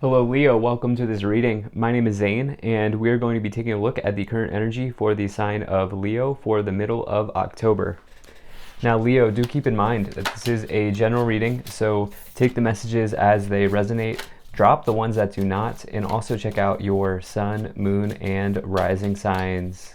Hello Leo, welcome to this reading. My name is Zane and we're going to be taking a look at the current energy for the sign of Leo for the middle of October. Now Leo, do keep in mind that this is a general reading, so take the messages as they resonate, drop the ones that do not, and also check out your sun, moon, and rising signs.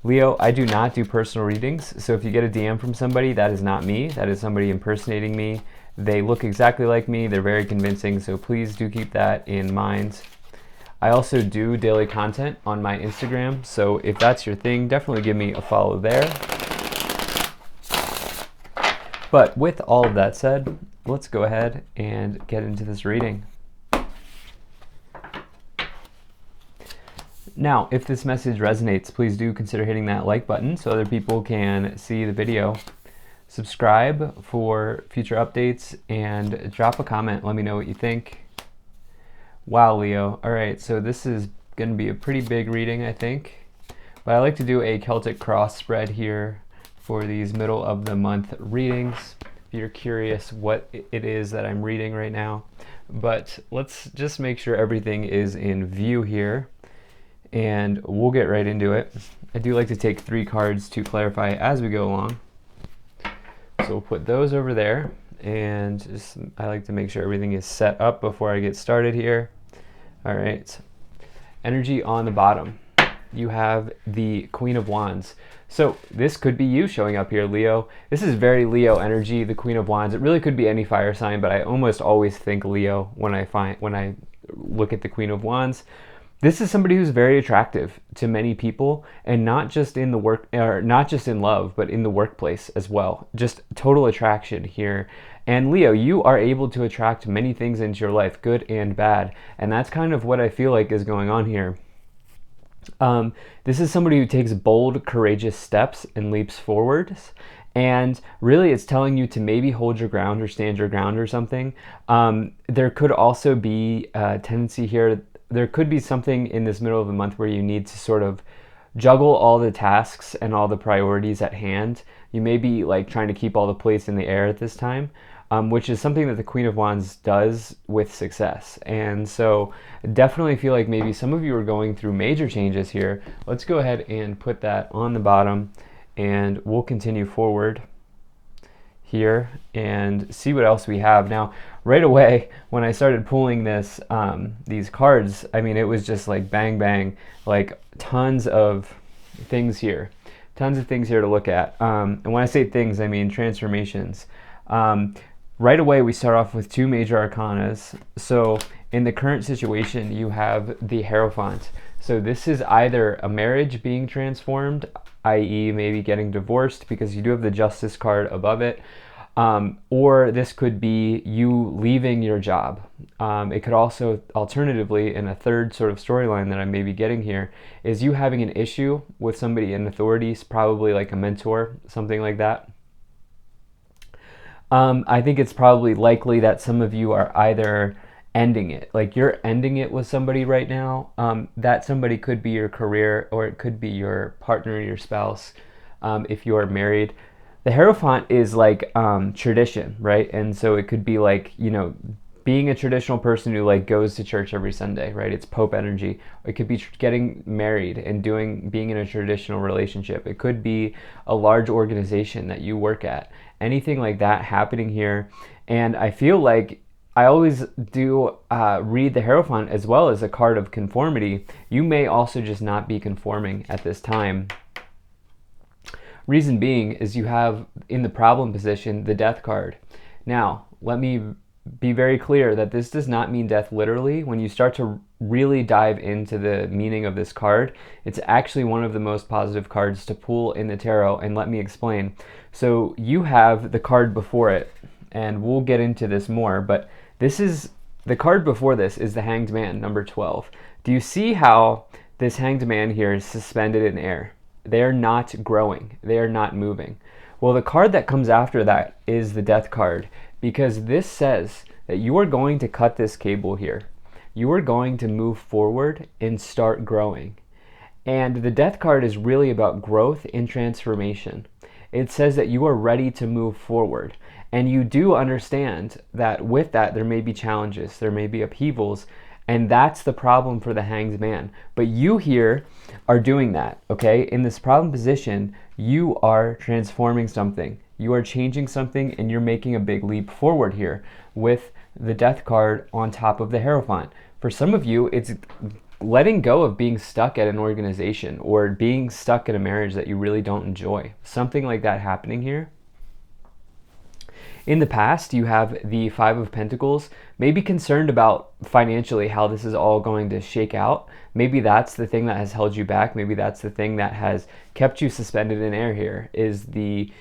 Leo, I do not do personal readings, so if you get a DM from somebody, that is not me, that is somebody impersonating me. They look exactly like me, they're very convincing, so please do keep that in mind. I also do daily content on my Instagram, so if that's your thing, definitely give me a follow there. But with all of that said, let's go ahead and get into this reading. Now, if this message resonates, please do consider hitting that like button so other people can see the video. Subscribe for future updates and drop a comment. Let me know what you think. Wow, Leo. All right, so this is going to be a pretty big reading, I think. But I like to do a Celtic cross spread here for these middle of the month readings, if you're curious what it is that I'm reading right now. But let's just make sure everything is in view here, and we'll get right into it. I do like to take 3 cards to clarify as we go along. So we'll put those over there, and I like to make sure everything is set up before I get started here. All right, energy on the bottom. You have the Queen of Wands. So this could be you showing up here, Leo. This is very Leo energy, the Queen of Wands. It really could be any fire sign, but I almost always think Leo when I look at the Queen of Wands. This is somebody who's very attractive to many people, and not just in the work, or not just in love, but in the workplace as well. Just total attraction here. And Leo, you are able to attract many things into your life, good and bad. And that's kind of what I feel like is going on here. This is somebody who takes bold, courageous steps and leaps forwards. And really it's telling you to maybe hold your ground or stand your ground or something. There could also be a tendency here. There could be something in this middle of the month where you need to sort of juggle all the tasks and all the priorities at hand. You may be like trying to keep all the plates in the air at this time, which is something that the Queen of Wands does with success. And so definitely feel like maybe some of you are going through major changes here. Let's go ahead and put that on the bottom, and we'll continue forward here and see what else we have. Now, right away, when I started pulling this, these cards, I mean, it was just like bang, bang, like tons of things here to look at. And when I say things, I mean transformations. Right away, we start off with 2 major arcanas. So in the current situation, you have the Hierophant. So this is either a marriage being transformed, i.e. maybe getting divorced, because you do have the Justice card above it, or this could be you leaving your job. It could also, alternatively, in a third sort of storyline that I may be getting here, is you having an issue with somebody in authorities, probably like a mentor, something like that. I think it's probably likely that some of you are either ending it, like you're ending it with somebody right now. That somebody could be your career, or it could be your partner, your spouse, if you are married. The Hierophant is like tradition, right? And so it could be like, you know, being a traditional person who like goes to church every Sunday, right? It's Pope energy. It could be getting married and being in a traditional relationship. It could be a large organization that you work at. Anything like that happening here. And I feel like I always do read the Hierophant as well as a card of conformity. You may also just not be conforming at this time. Reason being is you have in the problem position the Death card. Now, let me be very clear that this does not mean death literally. When you start to really dive into the meaning of this card, it's actually one of the most positive cards to pull in the tarot, and let me explain. So you have the card before it, and we'll get into this more, but this is the card before this is the Hanged Man, number 12. Do you see how this Hanged Man here is suspended in air? They are not growing. They are not moving. Well, the card that comes after that is the Death card, because this says that you are going to cut this cable here. You are going to move forward and start growing. And the Death card is really about growth and transformation. it says that you are ready to move forward. And you do understand that with that, there may be challenges, there may be upheavals, and that's the problem for the Hanged Man. But you here are doing that, okay? In this problem position, you are transforming something. You are changing something, and you're making a big leap forward here with the Death card on top of the Hierophant. For some of you, it's letting go of being stuck at an organization or being stuck in a marriage that you really don't enjoy. Something like that happening here. In the past, you have the Five of Pentacles, maybe concerned about financially how this is all going to shake out. Maybe that's the thing that has held you back. Maybe that's the thing that has kept you suspended in air here, is the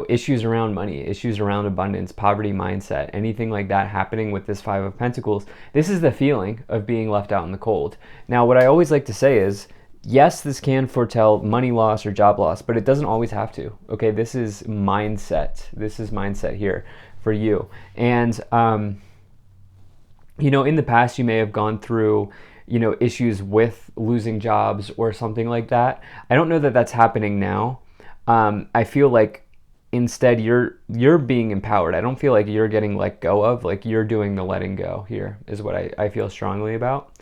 issues around money, issues around abundance, poverty mindset, anything like that happening with this Five of Pentacles. This is the feeling of being left out in the cold. Now, what I always like to say is, yes, this can foretell money loss or job loss, but it doesn't always have to. Okay, this is mindset. This is mindset here for you. And, in the past, you may have gone through, issues with losing jobs or something like that. I don't know that that's happening now. I feel like instead you're being empowered. I don't feel like you're getting let go of, like you're doing the letting go here is what I feel strongly about.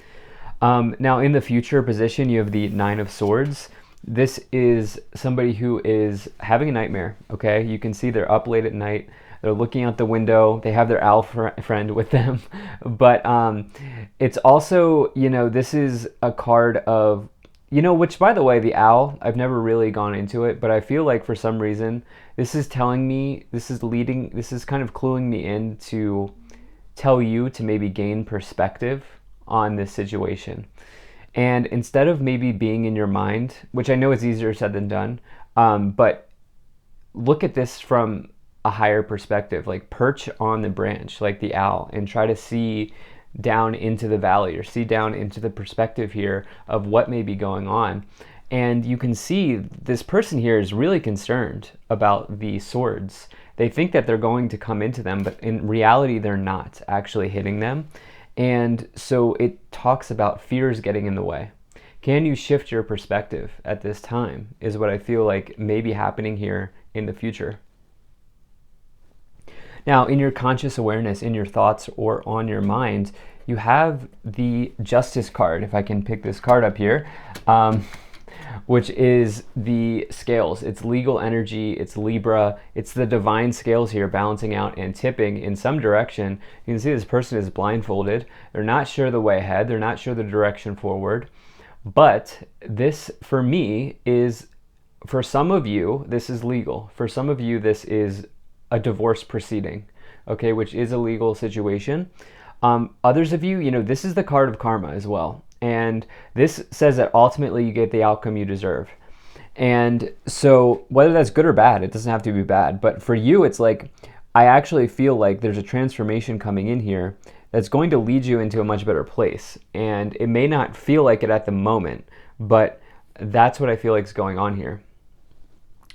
Now in the future position, you have the Nine of Swords. This is somebody who is having a nightmare, okay? You can see they're up late at night. They're looking out the window. They have their owl friend with them. But it's also, this is a card of, which by the way, the owl, I've never really gone into it, but I feel like for some reason, this is telling me, this is kind of cluing me in to tell you to maybe gain perspective on this situation. And instead of maybe being in your mind, which I know is easier said than done, but look at this from a higher perspective, like perch on the branch like the owl and try to see down into the valley or see down into the perspective here of what may be going on. And you can see this person here is really concerned about the swords. They think that they're going to come into them, but in reality, they're not actually hitting them. And so it talks about fears getting in the way. Can you shift your perspective at this time is what I feel like may be happening here in the future. Now, in your conscious awareness, in your thoughts or on your mind, you have the Justice card, if I can pick this card up here, which is the scales. It's legal energy, it's Libra, it's the divine scales here balancing out and tipping in some direction. You can see this person is blindfolded. They're not sure the way ahead. They're not sure the direction forward. But this, for me, is, for some of you, this is legal. For some of you, this is a divorce proceeding, okay, which is a legal situation. Others of you, this is the card of karma as well. And this says that ultimately you get the outcome you deserve. And so whether that's good or bad, it doesn't have to be bad. But for you, it's like, I actually feel like there's a transformation coming in here that's going to lead you into a much better place. And it may not feel like it at the moment, but that's what I feel like is going on here.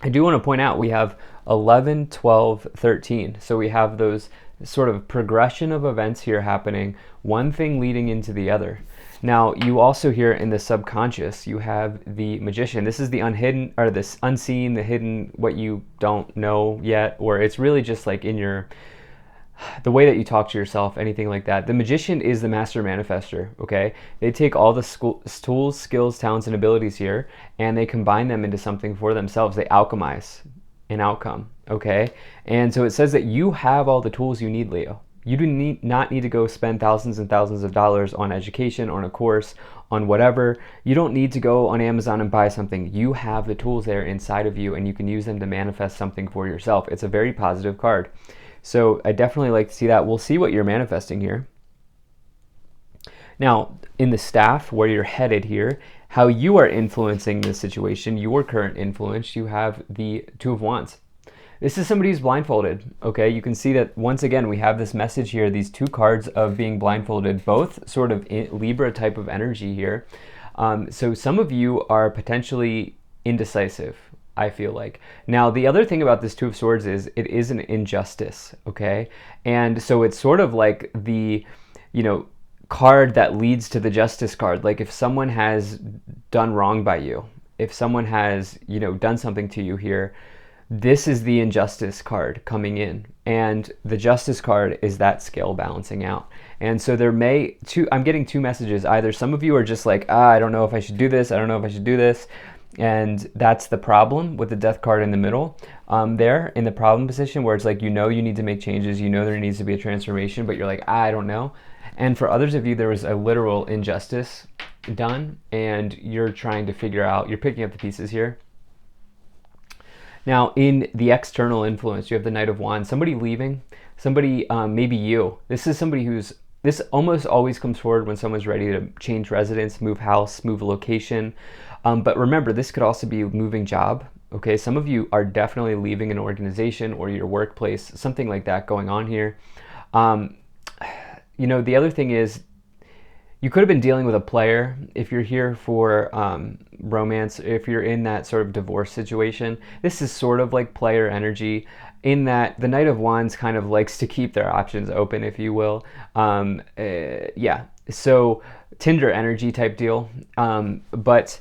I do want to point out we have 11, 12, 13. So we have those sort of progression of events here happening, one thing leading into the other. Now, you also here in the subconscious, you have the Magician. This is the unhidden, or this unseen, the hidden, what you don't know yet, or it's really just like in the way that you talk to yourself, anything like that. The Magician is the master manifester, okay? They take all the tools, skills, talents, and abilities here, and they combine them into something for themselves. They alchemize an outcome, okay? And so it says that you have all the tools you need, Leo. You do not need to go spend thousands and thousands of dollars on education, on a course, on whatever. You don't need to go on Amazon and buy something. You have the tools there inside of you, and you can use them to manifest something for yourself. It's a very positive card. So I definitely like to see that. We'll see what you're manifesting here. Now, in the staff, where you're headed here, how you are influencing this situation, your current influence, you have the Two of Wands. This is somebody who's blindfolded, okay? You can see that once again, we have this message here, these two cards of being blindfolded, both sort of Libra type of energy here. So some of you are potentially indecisive, I feel like. Now, the other thing about this Two of Swords is it is an injustice, okay? And so it's sort of like the, card that leads to the Justice card. Like if someone has done wrong by you, if someone has, done something to you here, this is the injustice card coming in, and the justice card is that scale balancing out. And so I'm getting two messages. Either some of you are just like, I don't know if I should do this, I don't know if I should do this, and that's the problem with the death card in the middle, there in the problem position, where it's like, you need to make changes, there needs to be a transformation, but you're like, I don't know. And for others of you, there was a literal injustice done, and you're trying to figure out, you're picking up the pieces here. Now, in the external influence, you have the Knight of Wands, somebody leaving, somebody, maybe you. This is somebody this almost always comes forward when someone's ready to change residence, move house, move location. But remember, this could also be moving job. Okay, some of you are definitely leaving an organization or your workplace, something like that going on here. The other thing is, you could have been dealing with a player if you're here for romance, if you're in that sort of divorce situation. This is sort of like player energy, in that the Knight of Wands kind of likes to keep their options open, if you will. Yeah, so Tinder energy type deal. But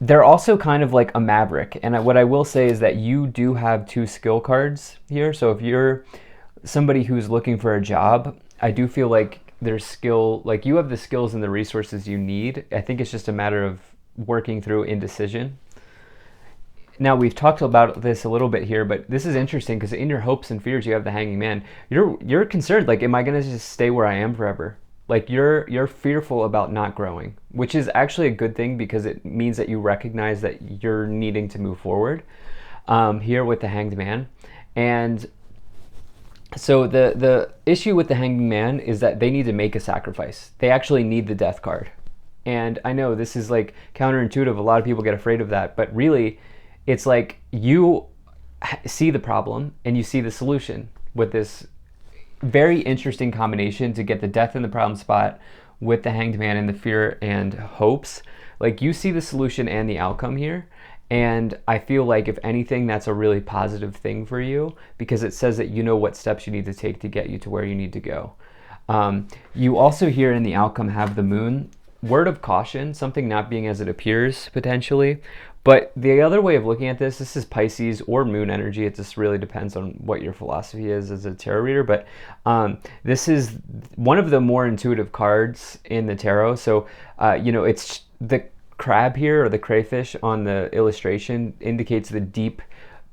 they're also kind of like a maverick. And what I will say is that you do have two skill cards here. So if you're somebody who's looking for a job, I do feel like there's skill, like you have the skills and the resources you need. I think it's just a matter of working through indecision. Now, we've talked about this a little bit here, but this is interesting because in your hopes and fears, you have the Hanging Man. You're concerned, like, am I going to just stay where I am forever? Like, you're fearful about not growing, which is actually a good thing because it means that you recognize that you're needing to move forward, here with the Hanged Man. And so the issue with the Hanging Man is that they need to make a sacrifice. They actually need the death card. And I know this is like counterintuitive. A lot of people get afraid of that, but really it's like you see the problem and you see the solution with this very interesting combination to get the death in the problem spot with the Hanged Man and the fear and hopes. Like, you see the solution and the outcome here. And I feel like, if anything, that's a really positive thing for you, because it says that you know what steps you need to take to get you to where you need to go. You also here in the outcome have the Moon. Word of caution, something not being as it appears potentially. But the other way of looking at this is Pisces or Moon energy. It just really depends on what your philosophy is as a tarot reader. But this is one of the more intuitive cards in the tarot. So, it's the crab here, or the crayfish on the illustration, indicates the deep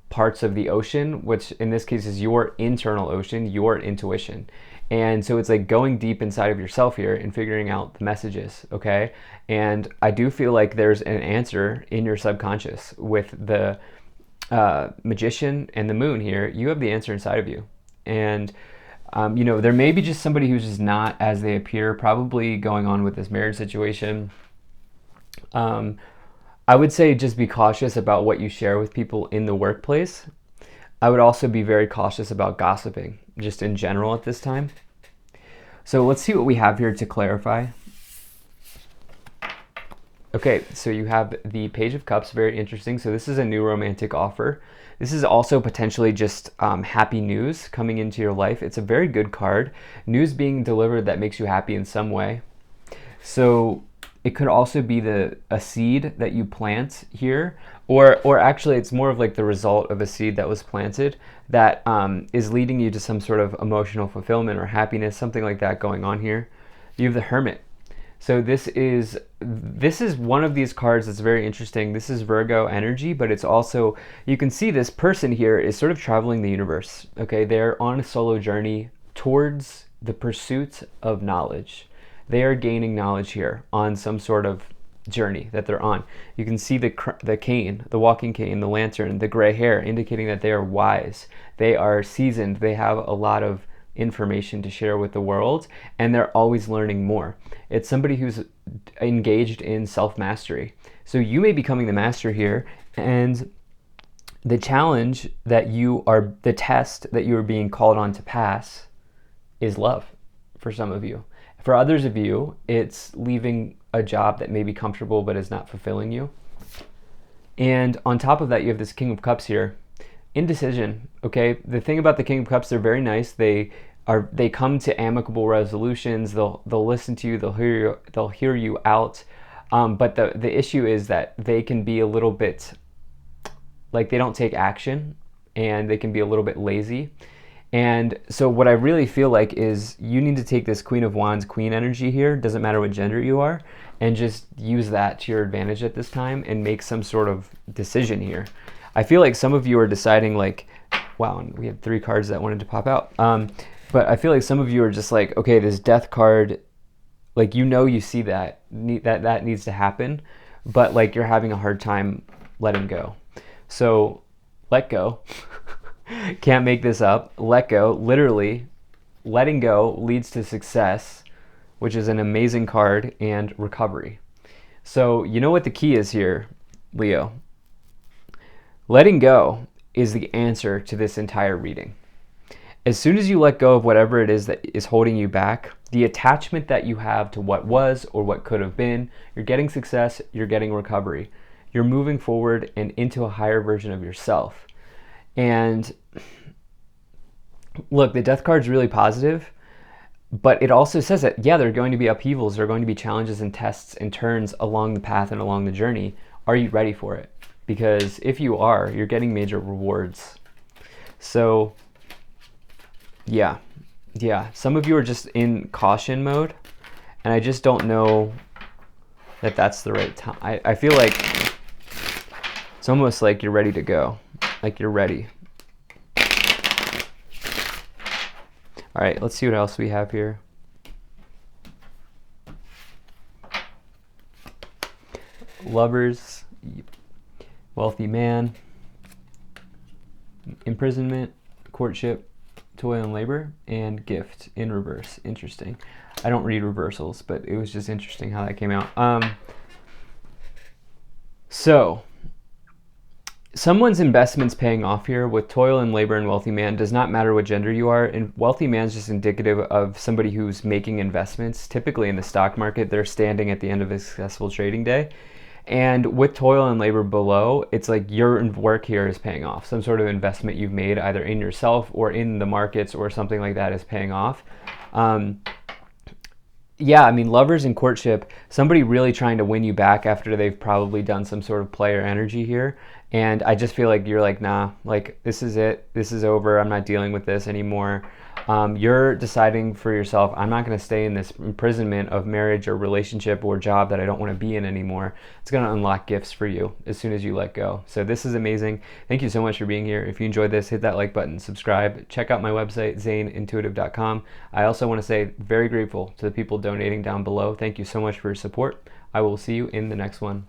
parts of the ocean, which in this case is your internal ocean, your intuition. And so it's like going deep inside of yourself here and figuring out the messages, okay? And I do feel like there's an answer in your subconscious with the Magician and the Moon here. You have the answer inside of you. And there may be just somebody who's just not as they appear, probably going on with this marriage situation. I would say just be cautious about what you share with people in the workplace. I would also be very cautious about gossiping, just in general at this time. So let's see what we have here to clarify. Okay, so you have the Page of Cups, very interesting. So this is a new romantic offer. This is also potentially just happy news coming into your life. It's a very good card. News being delivered that makes you happy in some way. So it could also be a seed that you plant here, or actually it's more of like the result of a seed that was planted that is leading you to some sort of emotional fulfillment or happiness, something like that going on here. You have the Hermit. So this is one of these cards that's very interesting. This is Virgo energy, but it's also, you can see this person here is sort of traveling the universe. Okay, they're on a solo journey towards the pursuit of knowledge. They are gaining knowledge here on some sort of journey that they're on. You can see the cane, the walking cane, the lantern, the gray hair, indicating that they are wise. They are seasoned. They have a lot of information to share with the world, and they're always learning more. It's somebody who's engaged in self-mastery. So you may be becoming the master here, and the challenge the test that you are being called on to pass is love for some of you. For others of you, it's leaving a job that may be comfortable but is not fulfilling you. And on top of that, you have this King of Cups here. Indecision, okay? The thing about the King of Cups, they're very nice. They come to amicable resolutions. They'll listen to you. They'll hear you out. But the issue is that they can be a little bit like they don't take action, and they can be a little bit lazy. And so what I really feel like is you need to take this Queen of Wands, Queen energy here, doesn't matter what gender you are, and just use that to your advantage at this time and make some sort of decision here. I feel like some of you are deciding like, wow, and we had 3 cards that wanted to pop out. But I feel like some of you are just like, okay, this death card, like, you see that needs to happen, but like you're having a hard time letting go. So let go. Can't make this up. Let go. Literally, letting go leads to success, which is an amazing card, and recovery. So you know what the key is here, Leo? Letting go is the answer to this entire reading. As soon as you let go of whatever it is that is holding you back, the attachment that you have to what was or what could have been, you're getting success, you're getting recovery. You're moving forward and into a higher version of yourself. And look, the death card's really positive, but it also says that, yeah, there are going to be upheavals, there are going to be challenges and tests and turns along the path and along the journey. Are you ready for it? Because if you are, you're getting major rewards. So yeah, some of you are just in caution mode, and I just don't know that that's the right time. I feel like it's almost like you're ready to go, like you're ready. All right, let's see what else we have here. Lovers, wealthy man, imprisonment, courtship, toil and labor, and gift in reverse. Interesting. I don't read reversals, but it was just interesting how that came out. So someone's investment's paying off here with toil and labor and wealthy man. Does not matter what gender you are. And wealthy man is just indicative of somebody who's making investments. Typically in the stock market, they're standing at the end of a successful trading day. And with toil and labor below, it's like your work here is paying off. Some sort of investment you've made either in yourself or in the markets or something like that is paying off. Yeah, I mean, lovers in courtship, somebody really trying to win you back after they've probably done some sort of player energy here. And I just feel like you're like, nah, like this is it. This is over. I'm not dealing with this anymore. You're deciding for yourself, I'm not going to stay in this imprisonment of marriage or relationship or job that I don't want to be in anymore. It's going to unlock gifts for you as soon as you let go. So this is amazing. Thank you so much for being here. If you enjoyed this, hit that like button, subscribe, check out my website, zaneintuitive.com. I also want to say very grateful to the people donating down below. Thank you so much for your support. I will see you in the next one.